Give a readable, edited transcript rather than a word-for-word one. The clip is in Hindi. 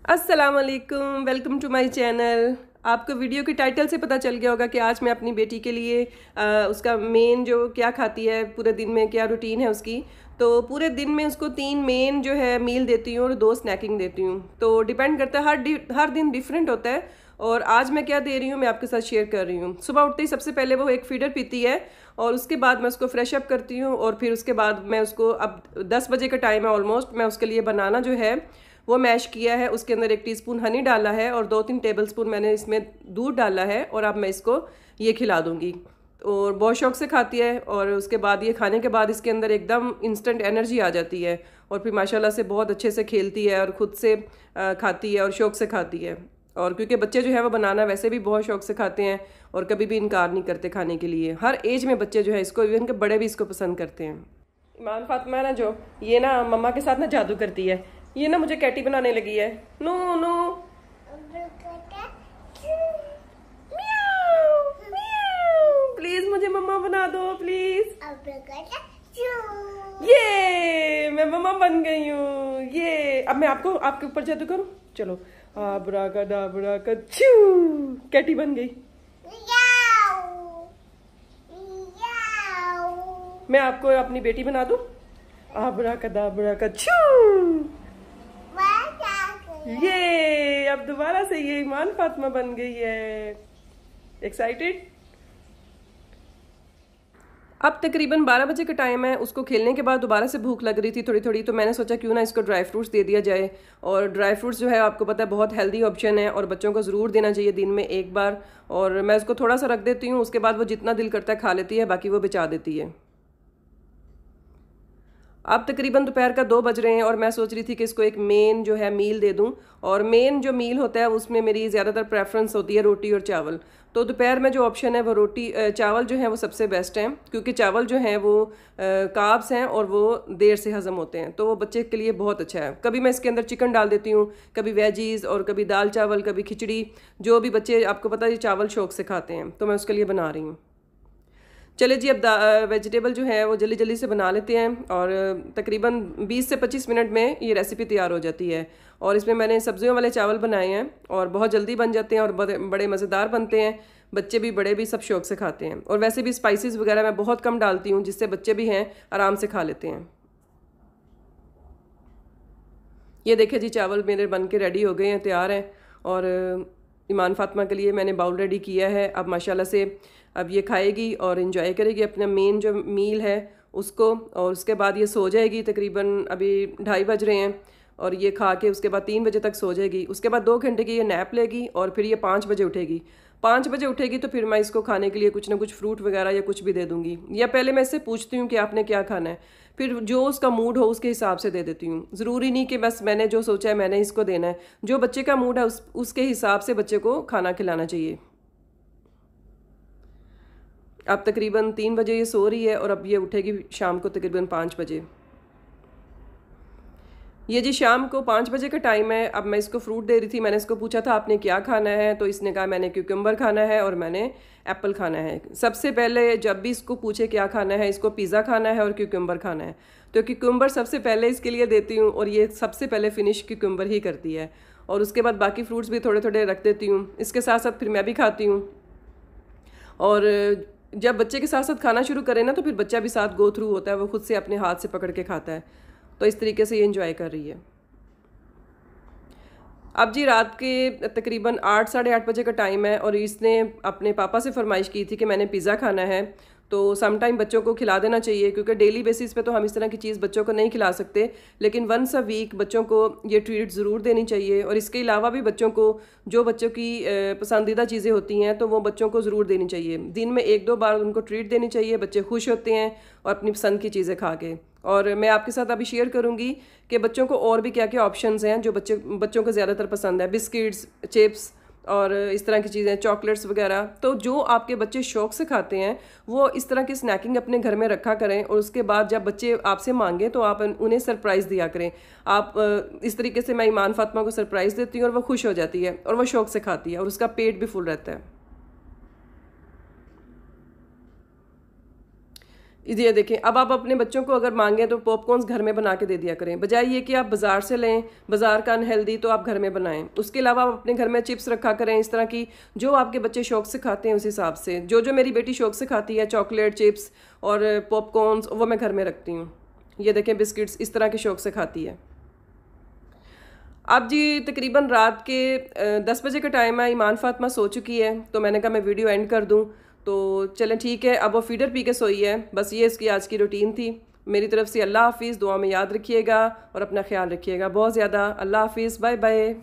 अस्सलाम वालेकुम, वेलकम टू माय चैनल। आपको वीडियो के टाइटल से पता चल गया होगा कि आज मैं अपनी बेटी के लिए उसका मेन जो क्या खाती है, पूरे दिन में क्या रूटीन है उसकी। तो पूरे दिन में उसको 3 मेन जो है मील देती हूँ और 2 स्नैकिंग देती हूँ। तो डिपेंड करता है, हर दिन डिफरेंट होता है। और आज मैं क्या दे रही हूँ मैं आपके साथ शेयर कर रही हूँ। सुबह उठते ही सबसे पहले वो एक फीडर पीती है और उसके बाद मैं उसको फ्रेश अप करती हूँ और फिर उसके बाद मैं उसको, अब 10 बजे का टाइम है ऑलमोस्ट, मैं उसके लिए बनाना जो है वो मैश किया है। उसके अंदर 1 टीस्पून हनी डाला है और 2-3 टेबलस्पून मैंने इसमें दूध डाला है और अब मैं इसको ये खिला दूंगी। और बहुत शौक से खाती है और उसके बाद ये खाने के बाद इसके अंदर एकदम इंस्टेंट एनर्जी आ जाती है और फिर माशाल्लाह से बहुत अच्छे से खेलती है और ख़ुद से खाती है और शौक से खाती है। और क्योंकि बच्चे जो है वो बनाना वैसे भी बहुत शौक से खाते हैं और कभी भी इनकार नहीं करते खाने के लिए। हर एज में बच्चे जो है इसको, इवन के बड़े भी इसको पसंद करते हैं। ईमान फातिमा ना जो ये ना मम्मा के साथ ना जादू करती है, ये ना मुझे कैटी बनाने लगी है। नो नो प्लीज मुझे मम्मा बना दो प्लीज। ये मैं मम्मा बन गई हूँ। ये अब मैं आपको आपके ऊपर जादू करूँ, चलो। आब्राकाडाब्रा का छू, कैटी बन गई। मैं आपको अपनी बेटी बना दूं। आब्राकाडाब्रा का छू, ये अब दोबारा से ये ईमान फातिमा बन गई है। एक्साइटेड। अब तकरीबन 12 बजे का टाइम है। उसको खेलने के बाद दोबारा से भूख लग रही थी थोड़ी थोड़ी, तो मैंने सोचा क्यों ना इसको ड्राई फ्रूट्स दे दिया जाए। और ड्राई फ्रूट्स जो है आपको पता है बहुत हेल्दी ऑप्शन है और बच्चों को ज़रूर देना चाहिए दिन में एक बार। और मैं उसको थोड़ा सा रख देती हूँ, उसके बाद वो जितना दिल करता है खा लेती है, बाकी वो बचा देती है। अब तकरीबन दोपहर का 2 बज रहे हैं और मैं सोच रही थी कि इसको एक मेन जो है मील दे दूं। और मेन जो मील होता है उसमें मेरी ज़्यादातर प्रेफरेंस होती है रोटी और चावल। तो दोपहर में जो ऑप्शन है वो रोटी चावल जो है वो सबसे बेस्ट है, क्योंकि चावल जो हैं वो कार्ब्स हैं और वो देर से हज़म होते हैं, तो वो बच्चे के लिए बहुत अच्छा है। कभी मैं इसके अंदर चिकन डाल देती हूँ, कभी वेजीज़, और कभी दाल चावल, कभी खिचड़ी। जो भी बच्चे, आपको पता है ये चावल शौक से खाते हैं, तो मैं उसके लिए बना रही हूँ। चले जी, अब वेजिटेबल जो है वो जल्दी जल्दी से बना लेते हैं और तकरीबन 20 से 25 मिनट में ये रेसिपी तैयार हो जाती है। और इसमें मैंने सब्जियों वाले चावल बनाए हैं और बहुत जल्दी बन जाते हैं और बड़े मज़ेदार बनते हैं। बच्चे भी बड़े भी सब शौक से खाते हैं। और वैसे भी स्पाइसेस वगैरह मैं बहुत कम डालती हूँ, जिससे बच्चे भी हैं आराम से खा लेते हैं। ये देखिए जी, चावल मेरे बन के रेडी हो गए हैं, तैयार हैं। और ईमान फातिमा के लिए मैंने बाउल रेडी किया है। अब माशाल्लाह से अब ये खाएगी और इन्जॉय करेगी अपना मेन जो मील है उसको। और उसके बाद ये सो जाएगी। तकरीबन अभी 2:30 बज रहे हैं और ये खा के उसके बाद 3 बजे तक सो जाएगी। उसके बाद 2 घंटे की ये नैप लेगी और फिर ये 5 बजे उठेगी। 5 बजे उठेगी तो फिर मैं इसको खाने के लिए कुछ ना कुछ फ्रूट वगैरह या कुछ भी दे दूँगी, या पहले मैं इससे पूछती हूँ कि आपने क्या खाना है, फिर जो उसका मूड हो उसके हिसाब से दे देती हूँ। ज़रूरी नहीं कि बस मैंने जो सोचा है मैंने इसको देना है। जो बच्चे का मूड है उसके हिसाब से बच्चे को खाना खिलाना चाहिए। अब तकरीबन 3 बजे ये सो रही है और अब ये उठेगी शाम को तकरीबन 5 बजे। ये जी शाम को 5 बजे का टाइम है। अब मैं इसको फ्रूट दे रही थी। मैंने इसको पूछा था आपने क्या खाना है, तो इसने कहा मैंने क्यूकम्बर खाना है और मैंने एप्पल खाना है। सबसे पहले जब भी इसको पूछे क्या खाना है, इसको पिज़्ज़ा खाना है और क्यूकम्बर खाना है, तो क्यूकम्बर सबसे पहले इसके लिए देती हूँ और ये सबसे पहले फिनिश क्यूकम्बर ही करती है। और उसके बाद बाकी फ्रूट्स भी थोड़े थोड़े रख देती हूँ। इसके साथ साथ फिर मैं भी खाती हूँ। और जब बच्चे के साथ साथ खाना शुरू करें ना, तो फिर बच्चा भी साथ गो थ्रू होता है, वो खुद से अपने हाथ से पकड़ के खाता है। तो इस तरीके से ये एंजॉय कर रही है। अब जी रात के तकरीबन 8 साढ़े 8 बजे का टाइम है और इसने अपने पापा से फरमाइश की थी कि मैंने पिज़्ज़ा खाना है। तो सम टाइम बच्चों को खिला देना चाहिए, क्योंकि डेली बेसिस पे तो हम इस तरह की चीज़ बच्चों को नहीं खिला सकते, लेकिन वंस अ वीक बच्चों को ये ट्रीट ज़रूर देनी चाहिए। और इसके अलावा भी बच्चों को जो बच्चों की पसंदीदा चीज़ें होती हैं तो वो बच्चों को ज़रूर देनी चाहिए। दिन में 1-2 बार उनको ट्रीट देनी चाहिए। बच्चे खुश होते हैं और अपनी पसंद की चीज़ें खा के। और मैं आपके साथ अभी शेयर करूँगी कि बच्चों को और भी क्या क्या ऑप्शंस हैं जो बच्चों को ज़्यादातर पसंद है। बिस्किट्स, चिप्स और इस तरह की चीज़ें, चॉकलेट्स वगैरह। तो जो आपके बच्चे शौक से खाते हैं वो इस तरह की स्नैकिंग अपने घर में रखा करें। और उसके बाद जब बच्चे आपसे मांगें तो आप उन्हें सरप्राइज़ दिया करें। आप इस तरीके से मैं ईमान फातिमा को सरप्राइज़ देती हूँ और वो खुश हो जाती है और वो शौक से खाती है और उसका पेट भी फुल रहता है। ये देखें, अब आप अपने बच्चों को अगर मांगें तो पॉपकॉर्न्स घर में बना के दे दिया करें, बजाय ये कि आप बाज़ार से लें, बाज़ार का अनहेल्दी, तो आप घर में बनाएं। उसके अलावा आप अपने घर में चिप्स रखा करें, इस तरह की जो आपके बच्चे शौक से खाते हैं उस हिसाब से। जो जो मेरी बेटी शौक से खाती है, चॉकलेट चिप्स और पॉपकॉर्न्स, वो मैं घर में रखती हूँ। ये देखें, बिस्किट्स इस तरह के शौक से खाती है। अब जी तकरीबन रात के 10 बजे का टाइम है, ईमान फातिमा सो चुकी है, तो मैंने कहा मैं वीडियो एंड कर दूं। तो चलें ठीक है, अब वो फीडर पी के सोई है। बस ये इसकी आज की रूटीन थी। मेरी तरफ से अल्लाह हाफिज़, दुआ में याद रखिएगा और अपना ख्याल रखिएगा बहुत ज़्यादा। अल्लाह हाफिज़, बाय बाय।